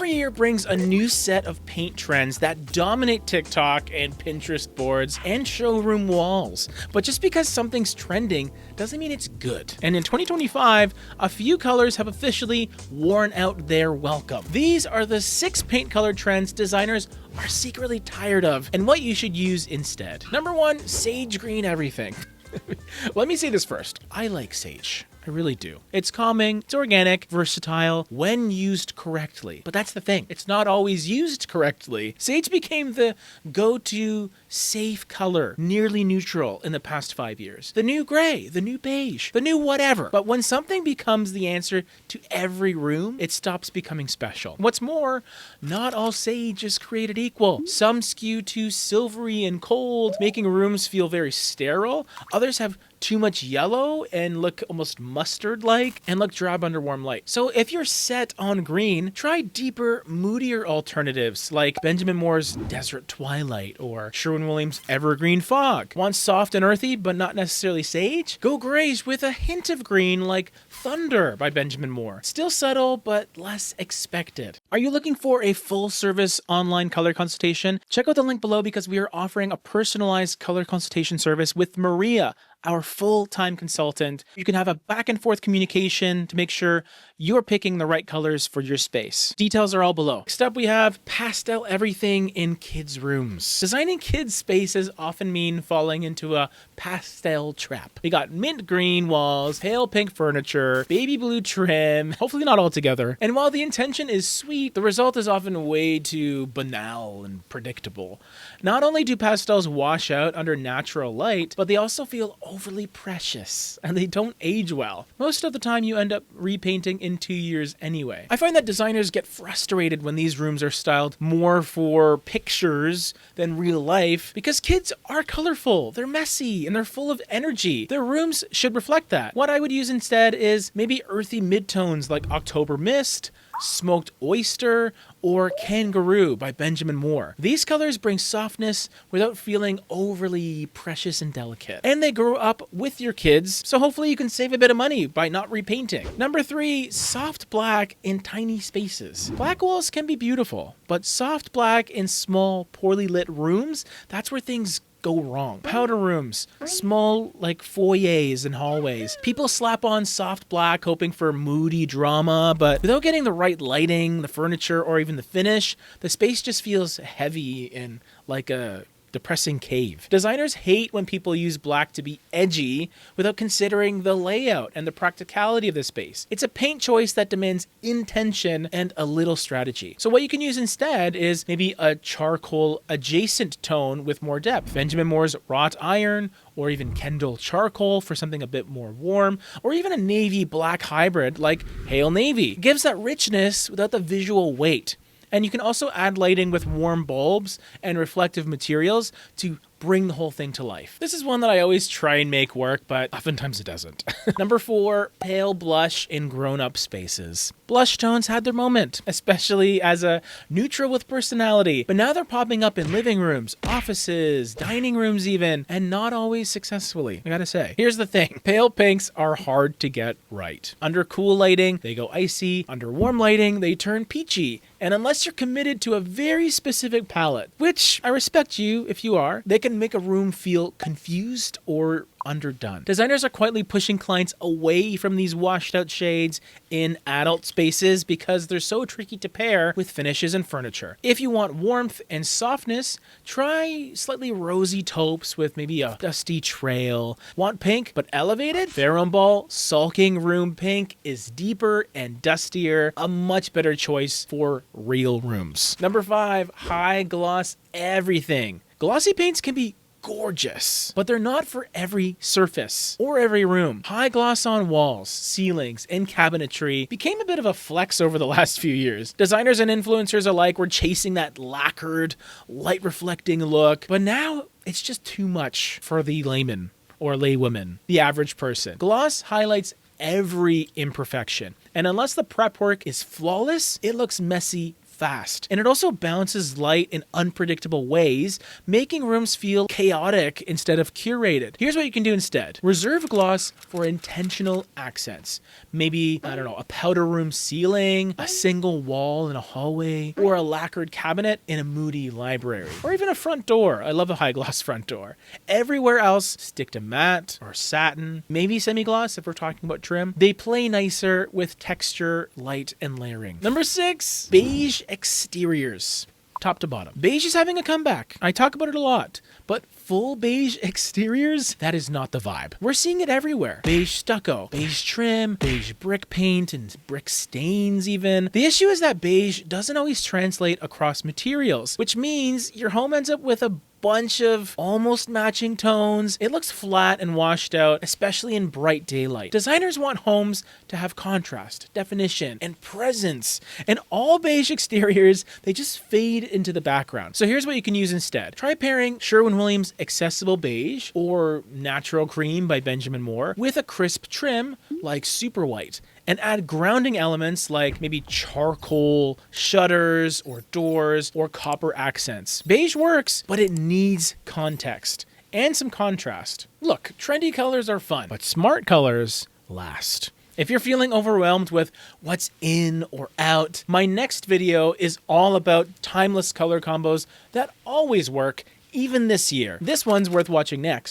Every year brings a new set of paint trends that dominate TikTok and Pinterest boards and showroom walls. But just because something's trending doesn't mean it's good. And in 2025, a few colors have officially worn out their welcome. These are the 6 paint color trends designers are secretly tired of and what you should use instead. Number 1, sage green everything. Let me say this first. I like sage. I really do. It's calming, it's organic, versatile, when used correctly. But that's the thing. It's not always used correctly. Sage became the go-to safe color, nearly neutral in the past 5 years. The new gray, the new beige, the new whatever. But when something becomes the answer to every room, it stops becoming special. What's more, not all sage is created equal. Some skew too silvery and cold, making rooms feel very sterile. Others have too much yellow and look almost mustard-like and look drab under warm light. So if you're set on green, try deeper, moodier alternatives like Benjamin Moore's Desert Twilight or Sherwin-Williams' Evergreen Fog. Want soft and earthy but not necessarily sage? Go grays with a hint of green like Thunder by Benjamin Moore. Still subtle but less expected. Are you looking for a full-service online color consultation? Check out the link below because we are offering a personalized color consultation service with Maria, our full-time consultant. You can have a back and forth communication to make sure you're picking the right colors for your space. Details are all below. Next up, we have Pastel Everything in kids' rooms. Designing kids' spaces often mean falling into a pastel trap. We got mint green walls, pale pink furniture, baby blue trim, hopefully not all together. And while the intention is sweet, the result is often way too banal and predictable. Not only do pastels wash out under natural light, but they also feel overly precious, and they don't age well. Most of the time you end up repainting in 2 years anyway. I find that designers get frustrated when these rooms are styled more for pictures than real life because kids are colorful, they're messy, and they're full of energy. Their rooms should reflect that. What I would use instead is maybe earthy midtones like October Mist, Smoked Oyster, or Kangaroo by Benjamin Moore. These colors bring softness without feeling overly precious and delicate. And they grow up with your kids, so hopefully you can save a bit of money by not repainting. Number 3, soft black in tiny spaces. Black walls can be beautiful, but soft black in small, poorly lit rooms, that's where things go wrong. Powder rooms, small like foyers and hallways. People slap on soft black hoping for moody drama, but without getting the right lighting, the furniture, or even the finish, the space just feels heavy and like a depressing cave. Designers hate when people use black to be edgy without considering the layout and the practicality of the space. It's a paint choice that demands intention and a little strategy. So what you can use instead is maybe a charcoal adjacent tone with more depth. Benjamin Moore's wrought iron, or even Kendall charcoal for something a bit more warm, or even a navy black hybrid like Pale Navy. It gives that richness without the visual weight. And you can also add lighting with warm bulbs and reflective materials to bring the whole thing to life. This is one that I always try and make work, but oftentimes it doesn't. Number 4, pale blush in grown-up spaces. Blush tones had their moment, especially as a neutral with personality, but now they're popping up in living rooms, offices, dining rooms even, and not always successfully, I gotta say. Here's the thing, pale pinks are hard to get right. Under cool lighting, they go icy. Under warm lighting, they turn peachy. And unless you're committed to a very specific palette, which I respect you if you are, they can make a room feel confused or underdone. Designers are quietly pushing clients away from these washed out shades in adult spaces because they're so tricky to pair with finishes and furniture. If you want warmth and softness, try slightly rosy taupes with maybe a dusty trail. Want pink but elevated? Farrow & Sulking Room Pink is deeper and dustier, a much better choice for real rooms. Number 5, high gloss everything. Glossy paints can be gorgeous, but they're not for every surface or every room. High gloss on walls, ceilings, and cabinetry became a bit of a flex over the last few years. Designers and influencers alike were chasing that lacquered, light reflecting look, but now it's just too much for the layman or laywoman, the average person. Gloss highlights every imperfection, and unless the prep work is flawless, it looks messy fast. And it also bounces light in unpredictable ways, making rooms feel chaotic instead of curated. Here's what you can do instead. Reserve gloss for intentional accents. Maybe, I don't know, a powder room ceiling, a single wall in a hallway, or a lacquered cabinet in a moody library. Or even a front door. I love a high gloss front door. Everywhere else, stick to matte or satin, maybe semi-gloss if we're talking about trim. They play nicer with texture, light, and layering. Number 6, beige exteriors. Top to bottom. Beige is having a comeback. I talk about it a lot, but full beige exteriors, that is not the vibe. We're seeing it everywhere. Beige stucco, beige trim, beige brick paint, and brick stains even. The issue is that beige doesn't always translate across materials, which means your home ends up with a bunch of almost matching tones. It looks flat and washed out, especially in bright daylight. Designers want homes to have contrast, definition, and presence. And all beige exteriors, they just fade into the background. So here's what you can use instead. Try pairing Sherwin-Williams Accessible Beige or Natural Cream by Benjamin Moore with a crisp trim like Super White, and add grounding elements like maybe charcoal, shutters, or doors, or copper accents. Beige works, but it needs context and some contrast. Look, trendy colors are fun, but smart colors last. If you're feeling overwhelmed with what's in or out, my next video is all about timeless color combos that always work, even this year. This one's worth watching next.